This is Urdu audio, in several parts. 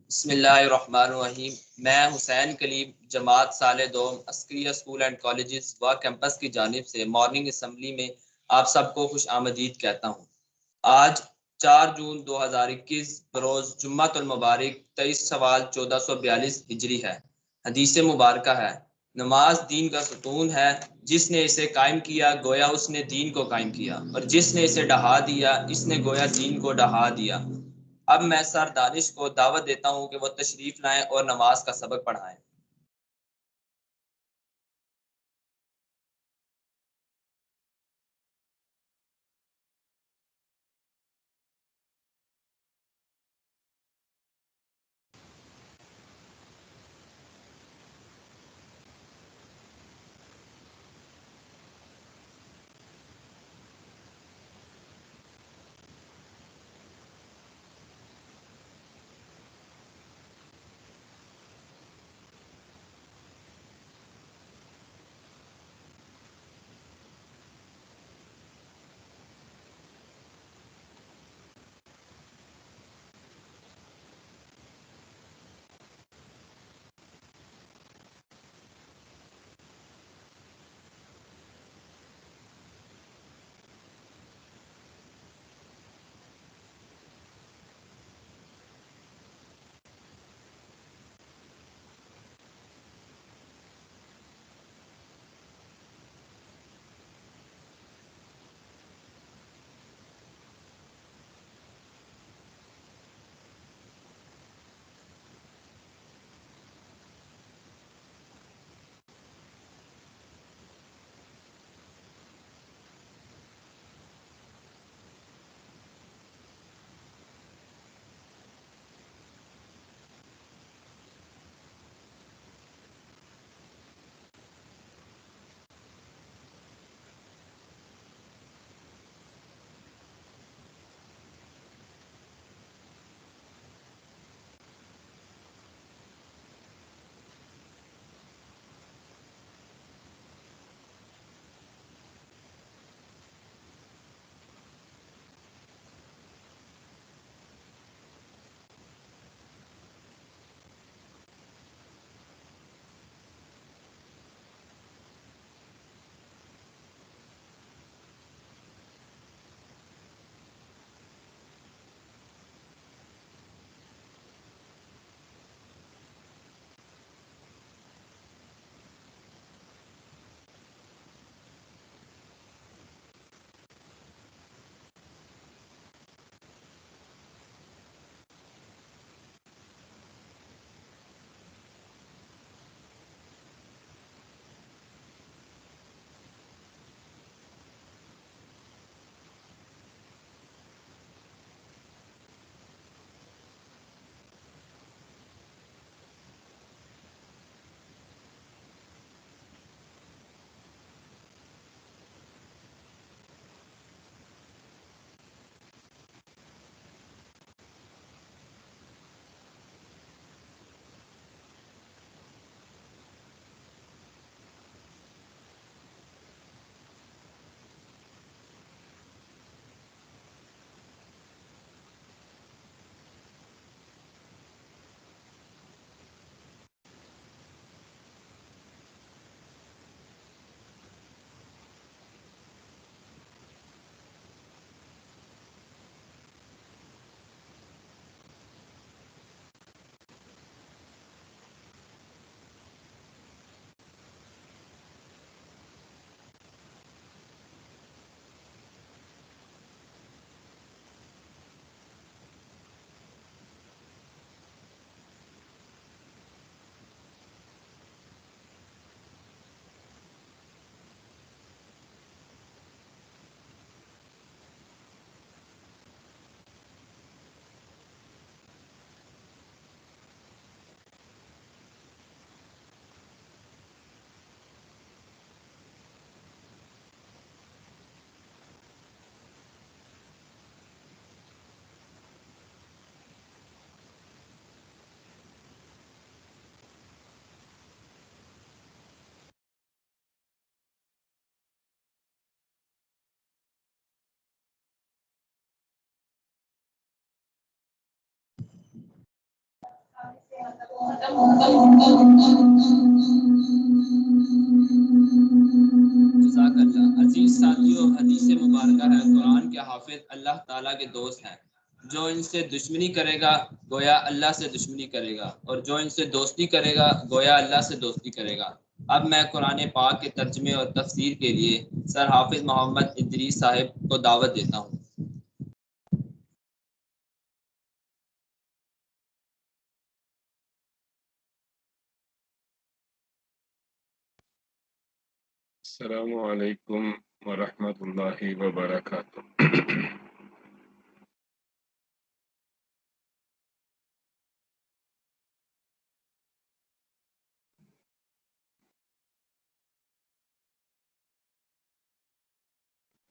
بسم اللہ الرحمن الرحیم۔ میں حسین کلیم جماعت سال دوم عسکریہ اسکول اینڈ کالجز و کیمپس کی جانب سے مارننگ اسمبلی میں آپ سب کو خوش آمدید کہتا ہوں۔ آج 4 جون 2021 بروز جمعۃ المبارک 23 سوال 1442 ہجری ہے۔ حدیث مبارکہ ہے، نماز دین کا ستون ہے، جس نے اسے قائم کیا گویا اس نے دین کو قائم کیا، اور جس نے اسے ڈھا دیا اس نے گویا دین کو ڈھا دیا۔ اب میں سر دانش کو دعوت دیتا ہوں کہ وہ تشریف لائیں اور نماز کا سبق پڑھائیں۔ جزاک اللہ۔ عزیز ساتھیوں، حدیث مبارکہ ہے قرآن کے حافظ اللہ تعالیٰ کے دوست ہیں۔ جو ان سے دشمنی کرے گا گویا اللہ سے دشمنی کرے گا، اور جو ان سے دوستی کرے گا گویا اللہ سے دوستی کرے گا۔ اب میں قرآن پاک کے ترجمے اور تفسیر کے لیے سر حافظ محمد ادریس صاحب کو دعوت دیتا ہوں۔ السلام علیکم ورحمۃ اللہ وبرکاتہ۔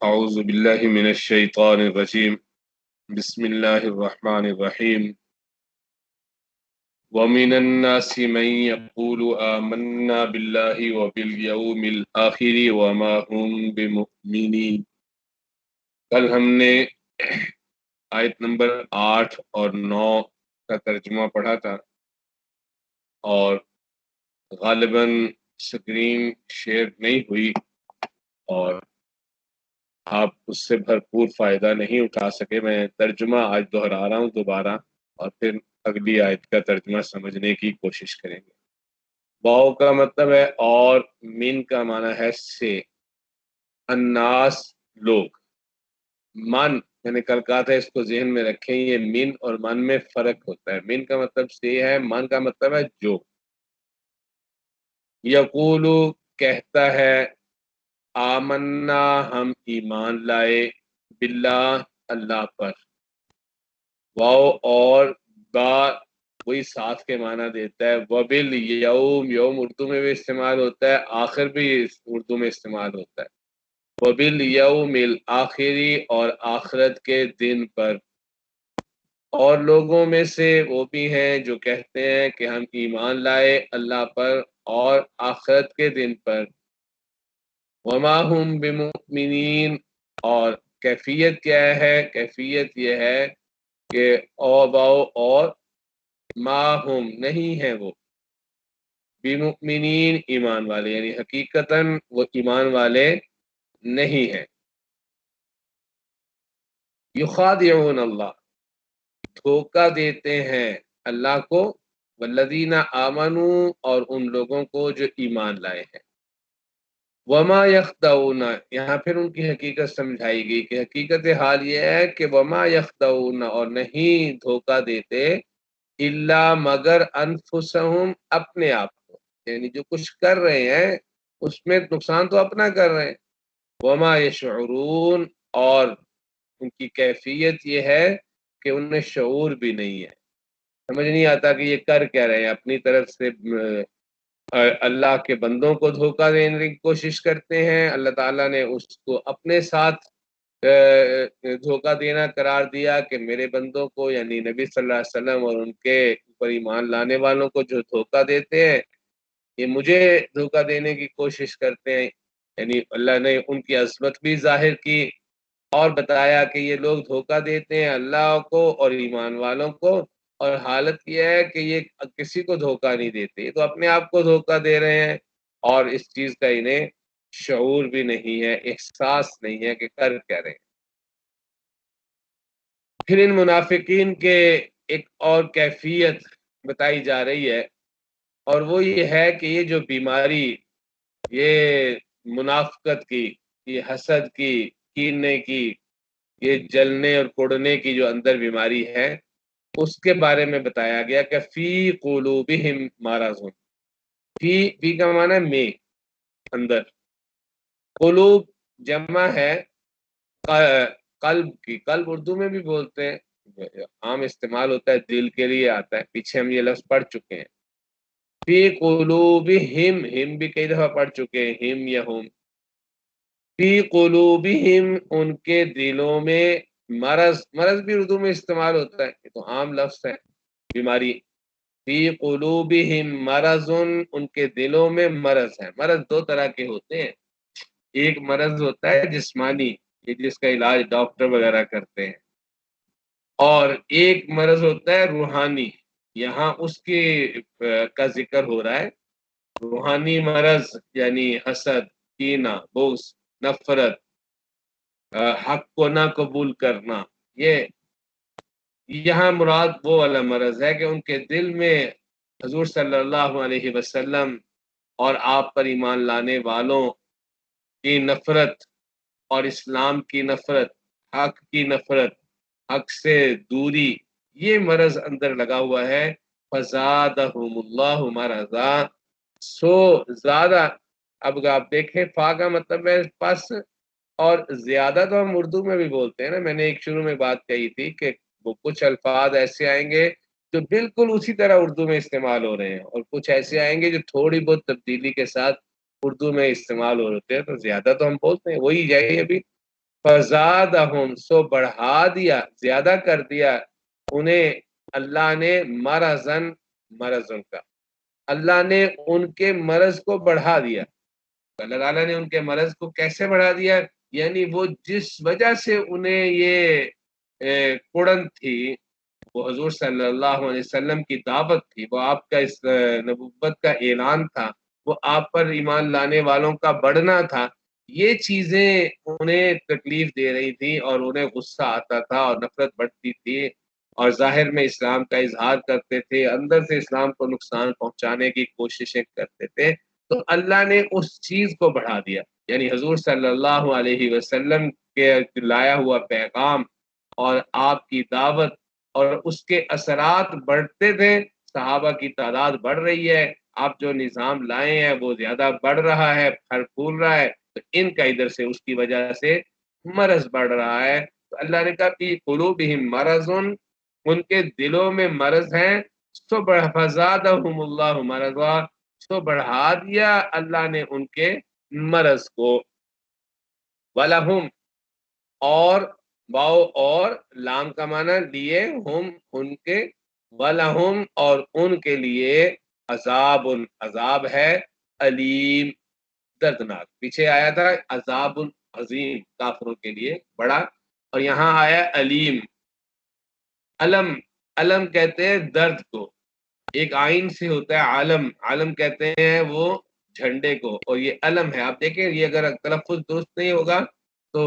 اعوذ باللہ من الشیطان الرجیم، بسم اللہ الرحمن الرحیم۔ وَمِنَ النَّاسِ مَن يَقُولُ آمَنَّا بِاللَّهِ وَبِالْيَوْمِ الْآخِرِ وَمَا هُم بِمُؤْمِنِينَ۔ کل ہم نے آیت نمبر 8 اور 9 کا ترجمہ پڑھا تھا، اور غالباً سکرین شیئر نہیں ہوئی اور آپ اس سے بھرپور فائدہ نہیں اٹھا سکے۔ میں ترجمہ آج دہرا رہا ہوں دوبارہ، اور پھر اگلی آیت کا ترجمہ سمجھنے کی کوشش کریں گے۔ واو کا مطلب ہے اور، من کا معنی ہے سے، الناس لوگ، من میں نے کل کہا تھا اس کو ذہن میں رکھیں، یہ من اور من میں فرق ہوتا ہے۔ من کا مطلب سے ہے، من کا مطلب ہے جو۔ یقولو کہتا ہے، آمنا ہم ایمان لائے، باللہ اللہ پر، واو اور با وہی ساتھ کے معنی دیتا ہے۔ وبل یوم، یوم اردو میں بھی استعمال ہوتا ہے، آخر بھی اردو میں استعمال ہوتا ہے۔ وبل یوم الآخری، اور آخرت کے دن پر۔ اور لوگوں میں سے وہ بھی ہیں جو کہتے ہیں کہ ہم ایمان لائے اللہ پر اور آخرت کے دن پر۔ وما ہم بمؤمنین، اور کیفیت کیا ہے؟ کیفیت یہ ہے کہ او باؤ اور ما ہم نہیں ہیں وہ، بمؤمنین ایمان والے، یعنی حقیقتاً وہ ایمان والے نہیں ہیں۔ یخادعون اللہ، دھوکہ دیتے ہیں اللہ کو، والذین آمنوا، اور ان لوگوں کو جو ایمان لائے ہیں۔ وما یخدعون، یہاں پھر ان کی حقیقت سمجھائی گئی کہ حقیقت حال یہ ہے کہ وما یخدعون، اور نہیں دھوکہ دیتے، الا مگر انفسہم، اپنے آپ کو، یعنی جو کچھ کر رہے ہیں اس میں نقصان تو اپنا کر رہے ہیں۔ وما یشعرون، اور ان کی کیفیت یہ ہے کہ انہیں شعور بھی نہیں ہے، سمجھ نہیں آتا کہ یہ کر کیا رہے ہیں۔ اپنی طرف سے اللہ کے بندوں کو دھوکہ دینے کی کوشش کرتے ہیں، اللہ تعالیٰ نے اس کو اپنے ساتھ دھوکہ دینا قرار دیا کہ میرے بندوں کو، یعنی نبی صلی اللہ علیہ وسلم اور ان کے اوپر ایمان لانے والوں کو جو دھوکہ دیتے ہیں، یہ مجھے دھوکہ دینے کی کوشش کرتے ہیں۔ یعنی اللہ نے ان کی عظمت بھی ظاہر کی اور بتایا کہ یہ لوگ دھوکہ دیتے ہیں اللہ کو اور ایمان والوں کو، اور حالت یہ ہے کہ یہ کسی کو دھوکہ نہیں دیتے، یہ تو اپنے آپ کو دھوکہ دے رہے ہیں، اور اس چیز کا انہیں شعور بھی نہیں ہے، احساس نہیں ہے کہ کر کیا رہے ہیں۔ پھر ان منافقین کے ایک اور کیفیت بتائی جا رہی ہے، اور وہ یہ ہے کہ یہ جو بیماری، یہ منافقت کی، یہ حسد کی، کیننے کی، یہ جلنے اور کوڑنے کی جو اندر بیماری ہے، اس کے بارے میں بتایا گیا کہ فی قلوبہم مرض، فی کا معنی ہے میں، اندر، قلوب جمع ہے قلب کی، قلب اردو میں بھی بولتے ہیں، عام استعمال ہوتا ہے دل کے لیے آتا ہے، پیچھے ہم یہ لفظ پڑھ چکے ہیں۔ فی قلوبہم، ہم بھی کئی دفعہ پڑھ چکے ہیں، ہم یا ہم۔ فی قلوبہم، ان کے دلوں میں، مرض، مرض بھی اردو میں استعمال ہوتا ہے، یہ تو عام لفظ ہے، بیماری۔ فی قلوبہم مرض، ان کے دلوں میں مرض ہے۔ مرض دو طرح کے ہوتے ہیں، ایک مرض ہوتا ہے جسمانی، یہ جس کا علاج ڈاکٹر وغیرہ کرتے ہیں، اور ایک مرض ہوتا ہے روحانی، یہاں اس کی کا ذکر ہو رہا ہے۔ روحانی مرض یعنی حسد، کینہ، بغض، نفرت، حق کو نہ قبول کرنا، یہ یہاں مراد وہ والا مرض ہے کہ ان کے دل میں حضور صلی اللہ علیہ وسلم اور آپ پر ایمان لانے والوں کی نفرت اور اسلام کی نفرت، حق کی نفرت، حق سے دوری، یہ مرض اندر لگا ہوا ہے۔ فزادہم اللہ مرضا، سو زیادہ، اب آپ دیکھیں فا کا مطلب ہے پس، اور زیادہ تو ہم اردو میں بھی بولتے ہیں نا، میں نے ایک شروع میں بات کہی تھی کہ وہ کچھ الفاظ ایسے آئیں گے جو بالکل اسی طرح اردو میں استعمال ہو رہے ہیں، اور کچھ ایسے آئیں گے جو تھوڑی بہت تبدیلی کے ساتھ اردو میں استعمال ہو رہتے ہیں، تو زیادہ تو ہم بولتے ہیں وہی جائے ابھی۔ فزادہم، سو بڑھا دیا، زیادہ کر دیا انہیں اللہ نے، مرضن، مرضن کا، اللہ نے ان کے مرض کو بڑھا دیا۔ اللہ تعالیٰ نے ان کے مرض کو کیسے بڑھا دیا؟ یعنی وہ جس وجہ سے انہیں یہ کڑن تھی، وہ حضور صلی اللہ علیہ وسلم کی دعوت تھی، وہ آپ کا اس نبوت کا اعلان تھا، وہ آپ پر ایمان لانے والوں کا بڑھنا تھا، یہ چیزیں انہیں تکلیف دے رہی تھی اور انہیں غصہ آتا تھا اور نفرت بڑھتی تھی، اور ظاہر میں اسلام کا اظہار کرتے تھے، اندر سے اسلام کو نقصان پہنچانے کی کوششیں کرتے تھے۔ تو اللہ نے اس چیز کو بڑھا دیا، یعنی حضور صلی اللہ علیہ وسلم کے لایا ہوا پیغام اور آپ کی دعوت اور اس کے اثرات بڑھتے تھے، صحابہ کی تعداد بڑھ رہی ہے، آپ جو نظام لائے ہیں وہ زیادہ بڑھ رہا ہے، پھل پھول رہا ہے، تو ان کا ادھر سے اس کی وجہ سے مرض بڑھ رہا ہے۔ تو اللہ نے کہا فی قلوبہم مرض، ان کے دلوں میں مرض ہیں، سو فزادہم اللہ مرضا، تو بڑھا دیا اللہ نے ان کے مرض کو۔ وَلَهُمْ، اور واو اور لام کا معنی لیے، ہم ان کے، وَلَهُمْ اور ان کے لیے، عذاب، عذاب ہے، علیم، دردناک۔ پیچھے آیا تھا عذاب عظیم کافروں کے لیے بڑا، اور یہاں آیا علیم۔ علم، علم کہتے ہیں درد کو، ایک آئین سے ہوتا ہے عالم، عالم کہتے ہیں وہ جھنڈے کو، اور یہ علم ہے۔ آپ دیکھیں یہ اگر تلفظ درست نہیں ہوگا تو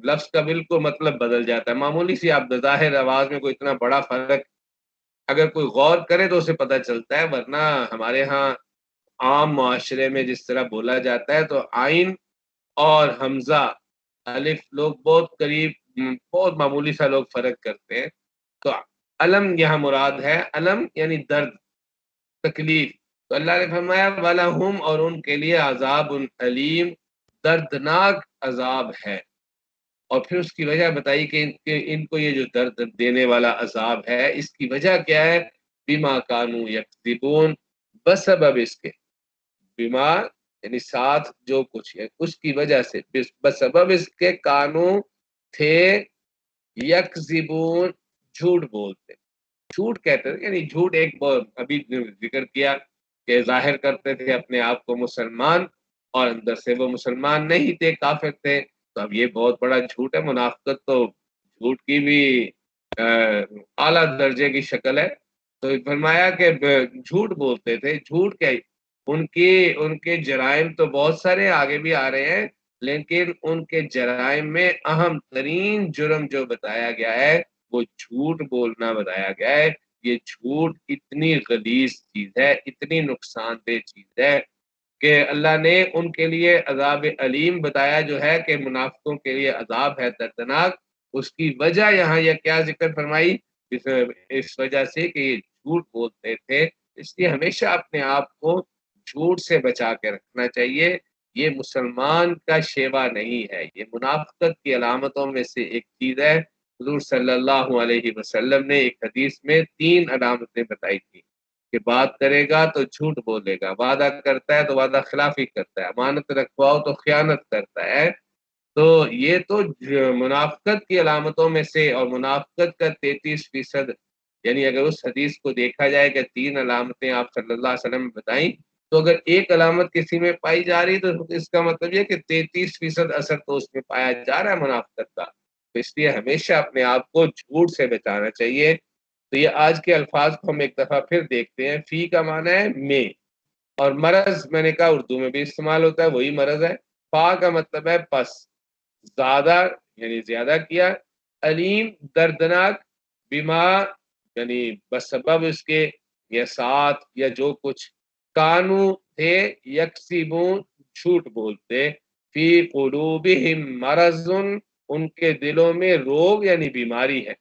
لفظ کا بالکل مطلب بدل جاتا ہے، معمولی سی آپ بظاہر آواز میں کوئی اتنا بڑا فرق اگر کوئی غور کرے تو اسے پتہ چلتا ہے، ورنہ ہمارے ہاں عام معاشرے میں جس طرح بولا جاتا ہے تو عین اور حمزہ الف لوگ بہت قریب، بہت معمولی سا لوگ فرق کرتے ہیں۔ تو علم یہاں مراد ہے، علم یعنی درد، تکلیف۔ تو اللہ نے فرمایا وَلَهُمْ، اور ان کے لیے عذاب علیم، دردناک عذاب ہے۔ اور پھر اس کی وجہ بتائی کہ ان کو یہ جو درد دینے والا عذاب ہے اس کی وجہ کیا ہے؟ بما کانوا یکذبون، بسبب اس کے، بما یعنی ساتھ جو کچھ ہے اس کی وجہ سے، بسبب اس کے، کانو تھے، یکذبون جھوٹ بولتے، جھوٹ کہتے تھے، یعنی جھوٹ ایک ابھی ذکر کیا کہ ظاہر کرتے تھے اپنے آپ کو مسلمان اور اندر سے وہ مسلمان نہیں تھے، کافر تھے، تو اب یہ بہت بڑا جھوٹ ہے۔ منافقت تو جھوٹ کی بھی اعلیٰ درجے کی شکل ہے۔ تو فرمایا کہ جھوٹ بولتے تھے، جھوٹ کیا، ان کے جرائم تو بہت سارے آگے بھی آ رہے ہیں، لیکن ان کے جرائم میں اہم ترین جرم جو بتایا گیا ہے وہ جھوٹ بولنا بتایا گیا ہے۔ یہ جھوٹ اتنی غلیظ چیز ہے، اتنی نقصان دہ چیز ہے کہ اللہ نے ان کے لیے عذاب علیم بتایا جو ہے کہ منافقوں کے لیے عذاب ہے دردناک۔ اس کی وجہ یہاں یہ کیا ذکر فرمائی؟ اس وجہ سے کہ یہ جھوٹ بولتے تھے، اس لیے ہمیشہ اپنے آپ کو جھوٹ سے بچا کے رکھنا چاہیے۔ یہ مسلمان کا شیوا نہیں ہے، یہ منافقت کی علامتوں میں سے ایک چیز ہے۔ حضور صلی اللہ علیہ وسلم نے ایک حدیث میں 3 علامتیں بتائی تھی کہ بات کرے گا تو جھوٹ بولے گا، وعدہ کرتا ہے تو وعدہ خلافی کرتا ہے، امانت رکھواؤ تو خیانت کرتا ہے۔ تو یہ تو منافقت کی علامتوں میں سے، اور منافقت کا 33%، یعنی اگر اس حدیث کو دیکھا جائے کہ 3 علامتیں آپ صلی اللہ علیہ وسلم نے بتائیں، تو اگر ایک علامت کسی میں پائی جا رہی تو اس کا مطلب یہ کہ 33% اثر تو اس میں پایا جا رہا ہے منافقت کا۔ تو اس لیے ہمیشہ اپنے آپ کو جھوٹ سے بچانا چاہیے۔ تو یہ آج کے الفاظ کو ہم ایک دفعہ پھر دیکھتے ہیں. فی کا معنی ہے میں، اور مرض میں نے کہا اردو میں بھی استعمال ہوتا ہے، وہی مرض ہے. فا کا مطلب ہے پس، زیادہ یعنی زیادہ کیا. علیم دردناک، بما یعنی بسبب اس کے، یا ساتھ، یا جو کچھ. کانو تھے، یکسبون جھوٹ بولتے. فی قلوبہم مرض ان کے دلوں میں روگ یعنی بیماری ہے.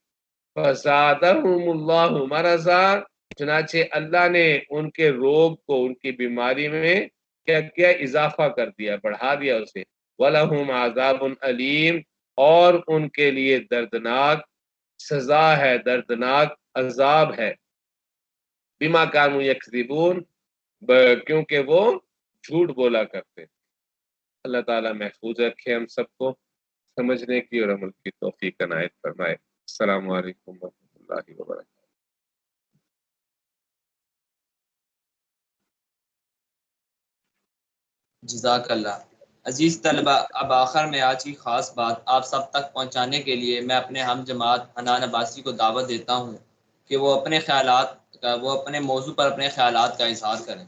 فزادہم اللہ مرضا چنانچہ اللہ نے ان کے روگ کو، ان کی بیماری میں کیا کیا؟ اضافہ کر دیا، بڑھا دیا اسے. وَلَهُمْ عَذَابٌ علیم، اور ان کے لیے دردناک سزا ہے، دردناک عذاب ہے. بما کانوا یکذبون، کیونکہ وہ جھوٹ بولا کرتے. اللہ تعالیٰ محفوظ رکھے ہم سب کو، سمجھنے کی اور عمل کی توفیق عنایت فرمائے. السلام علیکم ورحمۃ اللہ وبرکاتہ. جزاک اللہ. عزیز طلبہ، اب آخر میں آج کی خاص بات آپ سب تک پہنچانے کے لیے میں اپنے ہم جماعت حنان عباسی کو دعوت دیتا ہوں کہ وہ اپنے موضوع پر اپنے خیالات کا اظہار کریں.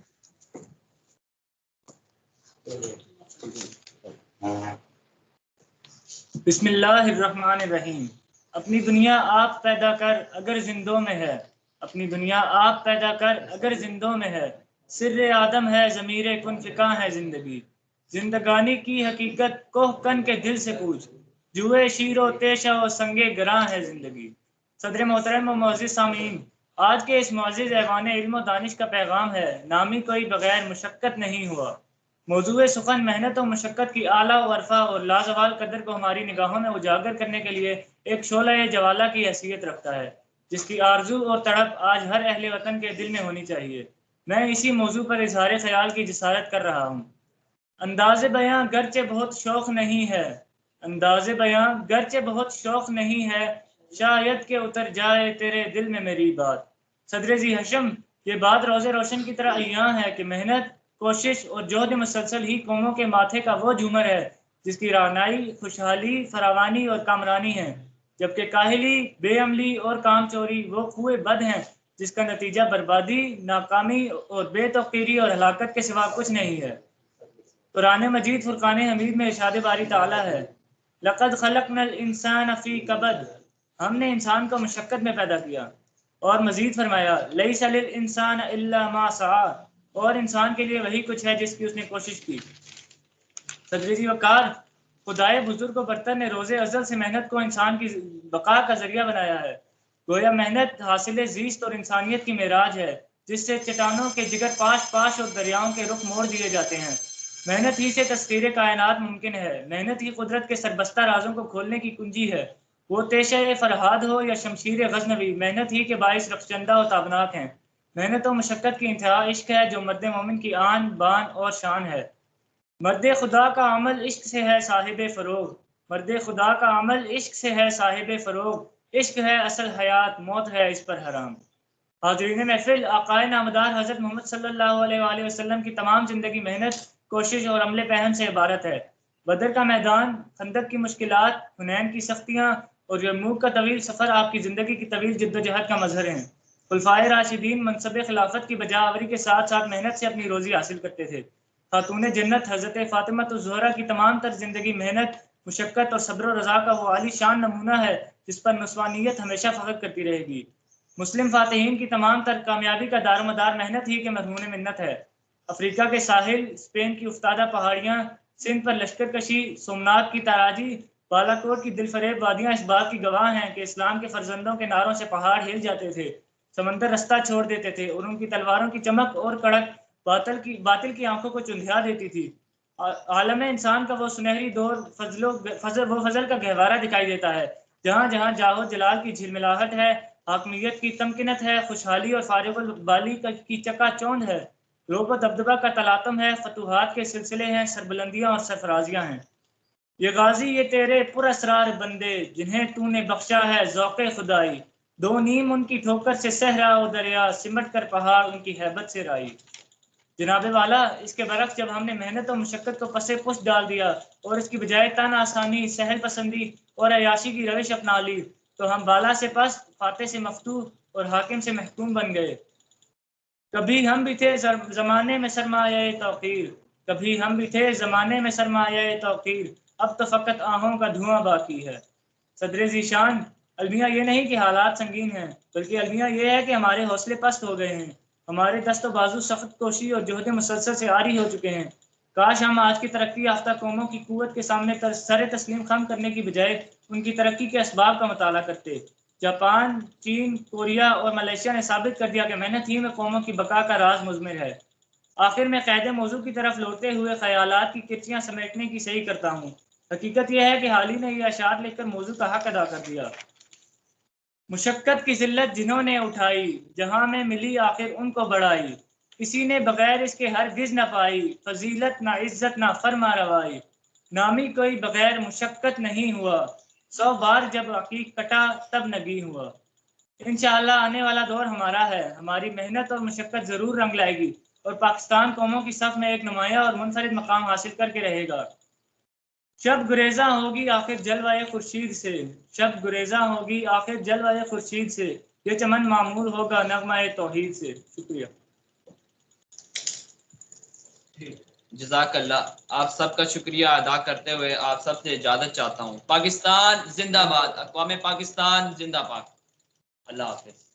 بسم اللہ الرحمن الرحیم. اپنی دنیا آپ پیدا کر اگر زندوں میں ہے، اپنی دنیا آپ پیدا کر اگر زندوں میں ہے. سر آدم ہے ضمیر کن فکاں ہے زندگی. زندگانی کی حقیقت کوہ کن کے دل سے پوچھ. جوئے شیر و تیشہ و سنگے گراں ہے زندگی. صدر محترم و معزز سامعین، آج کے اس معزز ایوان علم و دانش کا پیغام ہے: نامی کوئی بغیر مشقت نہیں ہوا. موضوع سخن محنت و مشقت کی اعلیٰ و عرفہ اور لازوال قدر کو ہماری نگاہوں میں اجاگر کرنے کے لیے ایک شعلہ جوالہ کی حیثیت رکھتا ہے، جس کی آرزو اور تڑپ آج ہر اہل وطن کے دل میں ہونی چاہیے. میں اسی موضوع پر اظہار خیال کی جسارت کر رہا ہوں. انداز بیاں گرچہ بہت شوق نہیں ہے، انداز بیاں گرچہ بہت شوق نہیں ہے، شاید کہ اتر جائے تیرے دل میں میری بات. صدر ذی حشم، یہ بات روز روشن کی طرح عیاں ہے کہ محنت، کوشش اور جہد مسلسل ہی قوموں کے ماتھے کا وہ جھومر ہے جس کی رعنائی خوشحالی، فراوانی اور کامرانی ہے، جبکہ کاہلی، بے عملی اور کام چوری وہ کوئے بد ہیں جس کا نتیجہ بربادی، ناکامی اور بے توقیری اور ہلاکت کے سوا کچھ نہیں ہے. قرآن مجید فرقان حمید میں ارشاد باری تعالیٰ ہے: لقد خلقنا الانسان فی کبد، ہم نے انسان کو مشقت میں پیدا کیا. اور مزید فرمایا: لیس للانسان الا ما سعی، اور انسان کے لیے وہی کچھ ہے جس کی اس نے کوشش کی. صدر وقار، خدائے بزرگ و برتر نے روز ازل سے محنت کو انسان کی بقا کا ذریعہ بنایا ہے. گویا محنت حاصل زیست اور انسانیت کی معراج ہے جس سے چٹانوں کے جگر پاش پاش اور دریاؤں کے رخ موڑ دیے جاتے ہیں. محنت ہی سے تسخیر کائنات ممکن ہے. محنت ہی قدرت کے سربستہ رازوں کو کھولنے کی کنجی ہے. وہ تیشہ فرہاد ہو یا شمشیر غزنوی، محنت ہی کے باعث رخشندہ و تابناک ہیں. محنت و مشقت کی انتہا عشق ہے جو مرد مومن کی آن بان اور شان ہے. مرد خدا کا عمل عشق سے ہے صاحب فروغ، مرد خدا کا عمل عشق سے ہے صاحب فروغ. عشق ہے اصل حیات، موت ہے اس پر حرام. حاضرین محفل، آقائے نامدار حضرت محمد صلی اللہ علیہ وآلہ وسلم کی تمام زندگی محنت، کوشش اور عمل پہن سے عبارت ہے. بدر کا میدان، خندق کی مشکلات، حنین کی سختیاں اور یرموک کا طویل سفر آپ کی زندگی کی طویل جدوجہد کا مظہر ہیں. خلفائے راشدین منصب خلافت کی بجا آوری کے ساتھ ساتھ محنت سے اپنی روزی حاصل کرتے تھے. خاتون جنت حضرت فاطمہ الزہرا کی تمام تر زندگی محنت، مشقت اور صبر و رضا کا وہ عالی شان نمونہ ہے جس پر نسوانیت ہمیشہ فخر کرتی رہے گی. مسلم فاتحین کی تمام تر کامیابی کا دار و مدار محنت ہی کے مرہون منت ہے. افریقہ کے ساحل، اسپین کی افتادہ پہاڑیاں، سندھ پر لشکر کشی، سومنات کی تاراجی، بالا کوٹ کی دل فریب وادیاں اس بات کی گواہ ہیں کہ اسلام کے فرزندوں کے نعروں سے پہاڑ ہل جاتے تھے، سمندر رستہ چھوڑ دیتے تھے اور ان کی تلواروں کی چمک اور کڑک باطل کی آنکھوں کو چندھیا دیتی تھی. عالم انسان کا وہ سنہری دور فضل کا گہوارہ دکھائی دیتا ہے جہاں جہاں جاہو جلال کی جھلملاہٹ ہے، حاکمیت کی تمکنت ہے، خوشحالی اور فارغ البالی کی چکا چوند ہے، روب و دبدبہ کا تلاطم ہے، فتوحات کے سلسلے ہیں، سربلندیاں اور سرفرازیاں ہیں. یہ غازی یہ تیرے پر اسرار بندے جنہیں تو نے بخشا ہے ذوق خدائی، دو نیم ان کی ٹھوکر سے صحرا و دریا، سمٹ کر پہاڑ ان کی ہیبت سے رائی. جناب والا، اس کے برعکس جب ہم نے محنت و مشقت کو پس پشت ڈال دیا اور اس کی بجائے تن آسانی، سہل پسندی اور عیاشی کی روش اپنا لی تو ہم بالا سے پس، فاتح سے مفتوح اور حاکم سے محکوم بن گئے۔ کبھی ہم بھی تھے زمانے میں سرمایہ توقیر، کبھی ہم بھی تھے زمانے میں سرمایہ توقیر، اب تو فقط آہوں کا دھواں باقی ہے۔ صدر ذیشان، المیہ یہ نہیں کہ حالات سنگین ہیں، بلکہ المیہ یہ ہے کہ ہمارے حوصلے پست ہو گئے ہیں، ہمارے دست و بازو سخت کوشی اور جہد مسلسل سے عاری ہو چکے ہیں۔ کاش ہم آج کی ترقی یافتہ قوموں کی قوت کے سامنے سر تسلیم خم کرنے کی بجائے ان کی ترقی کے اسباب کا مطالعہ کرتے۔ جاپان، چین، کوریا اور ملیشیا نے ثابت کر دیا کہ محنت ہی میں قوموں کی بقا کا راز مضمر ہے۔ آخر میں قید موضوع کی طرف لوٹتے ہوئے خیالات کی کرچیاں سمیٹنے کی صحیح کرتا ہوں۔ حقیقت یہ ہے کہ حال ہی نے یہ اشعار لکھ کر موضوع کا حق ادا کر دیا۔ مشقت کی ذلت جنہوں نے اٹھائی، جہاں میں ملی آخر ان کو بڑائی، کسی نے بغیر اس کے ہرگز نہ پائی، فضیلت نہ عزت نہ فرما روائی، نامی کوئی بغیر مشقت نہیں ہوا، 100 بار جب عقیق کٹا تب نگی ہوا۔ انشاءاللہ آنے والا دور ہمارا ہے، ہماری محنت اور مشقت ضرور رنگ لائے گی اور پاکستان قوموں کی صف میں ایک نمایاں اور منفرد مقام حاصل کر کے رہے گا۔ شب گریزاں ہوگی آخر جلوہ خورشید سے، شب گریزاں ہوگی آخر جلوہ خورشید سے، یہ چمن معمور ہوگا نغمہ توحید سے۔ شکریہ۔ جزاک اللہ۔ آپ سب کا شکریہ ادا کرتے ہوئے آپ سب سے اجازت چاہتا ہوں۔ پاکستان زندہ باد، اقوام پاکستان زندہ باد۔ اللہ حافظ۔